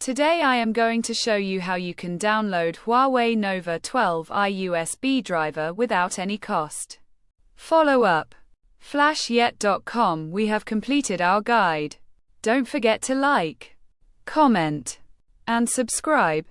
Today I am going to show you how you can download Huawei Nova 12i USB driver without any cost. Follow up. Flashyet.com. We have completed our guide. Don't forget to like, comment, and subscribe.